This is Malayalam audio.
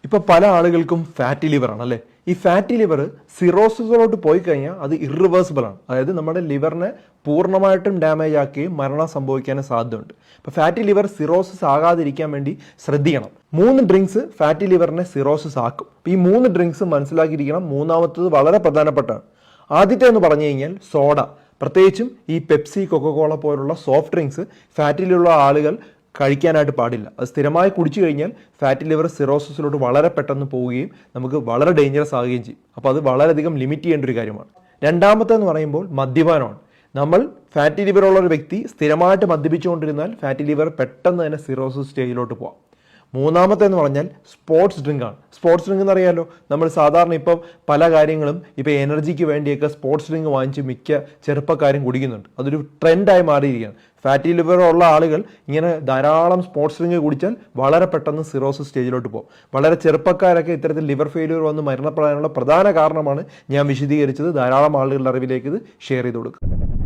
ഇപ്പോൾ പല ആളുകൾക്കും ഫാറ്റി ലിവർ ആണ് അല്ലേ. ഈ ഫാറ്റി ലിവർ സിറോസിസിലോട്ട് പോയി കഴിഞ്ഞാൽ അത് ഇറിവേഴ്സിബിൾ ആണ്. അതായത് നമ്മുടെ ലിവറിനെ പൂർണ്ണമായിട്ടും ഡാമേജ് ആക്കുകയും മരണം സംഭവിക്കാനും സാധ്യതയുണ്ട്. അപ്പോൾ ഫാറ്റി ലിവർ സിറോസിസ് ആകാതിരിക്കാൻ വേണ്ടി ശ്രദ്ധിക്കണം. 3 ഡ്രിങ്ക്സ് ഫാറ്റി ലിവറിനെ സിറോസിസ് ആക്കും. ഈ 3 ഡ്രിങ്ക്സ് മനസ്സിലാക്കിയിരിക്കണം. മൂന്നാമത്തത് വളരെ പ്രധാനപ്പെട്ടാണ്. ആദ്യത്തെ എന്ന് പറഞ്ഞു കഴിഞ്ഞാൽ സോഡ, പ്രത്യേകിച്ചും ഈ പെപ്സി, കൊക്കോകോള പോലുള്ള സോഫ്റ്റ് ഡ്രിങ്ക്സ് ഫാറ്റിലുള്ള ആളുകൾ കഴിക്കാനായിട്ട് പാടില്ല. അത് സ്ഥിരമായി കുടിച്ചു കഴിഞ്ഞാൽ ഫാറ്റി ലിവർ സിറോസിസിലോട്ട് വളരെ പെട്ടെന്ന് പോവുകയും നമുക്ക് വളരെ ഡേഞ്ചറസ് ആവുകയും ചെയ്യും. അപ്പോൾ അത് വളരെയധികം ലിമിറ്റ് ചെയ്യേണ്ട ഒരു കാര്യമാണ്. രണ്ടാമത്തെന്ന് പറയുമ്പോൾ മദ്യപാനമാണ്. നമ്മൾ ഫാറ്റി ലിവർ ഉള്ള ഒരു വ്യക്തി സ്ഥിരമായിട്ട് മദ്യപിച്ചുകൊണ്ടിരുന്നാൽ ഫാറ്റി ലിവർ പെട്ടെന്ന് തന്നെ സിറോസിസ് സ്റ്റേജിലോട്ട് പോകാം. മൂന്നാമത്തെ എന്ന് പറഞ്ഞാൽ സ്പോർട്സ് ഡ്രിങ്ക് ആണ്. സ്പോർട്സ് ഡ്രിങ്ക് എന്നറിയാലോ, നമ്മൾ സാധാരണ ഇപ്പം പല കാര്യങ്ങളും ഇപ്പോൾ എനർജിക്ക് വേണ്ടിയൊക്കെ സ്പോർട്സ് ഡ്രിങ്ക് വാങ്ങിച്ച് മിക്ക ചെറുപ്പക്കാരും കുടിക്കുന്നുണ്ട്. അതൊരു ട്രെൻഡായി മാറിയിരിക്കുകയാണ്. ഫാറ്റി ലിവർ ഉള്ള ആളുകൾ ഇങ്ങനെ ധാരാളം സ്പോർട്സ് ഡ്രിങ്ക് കുടിച്ചാൽ വളരെ പെട്ടെന്ന് സിറോസിസ് സ്റ്റേജിലോട്ട് പോകും. വളരെ ചെറുപ്പക്കാരൊക്കെ ഇത്തരത്തിൽ ലിവർ ഫെയിലിയർ വന്ന് മരണപ്പെടാനുള്ള പ്രധാന കാരണമാണ് ഞാൻ വിശദീകരിച്ചത്. ധാരാളം ആളുകളുടെ അറിവിലേക്ക് ഇത് ഷെയർ ചെയ്ത് കൊടുക്കുക.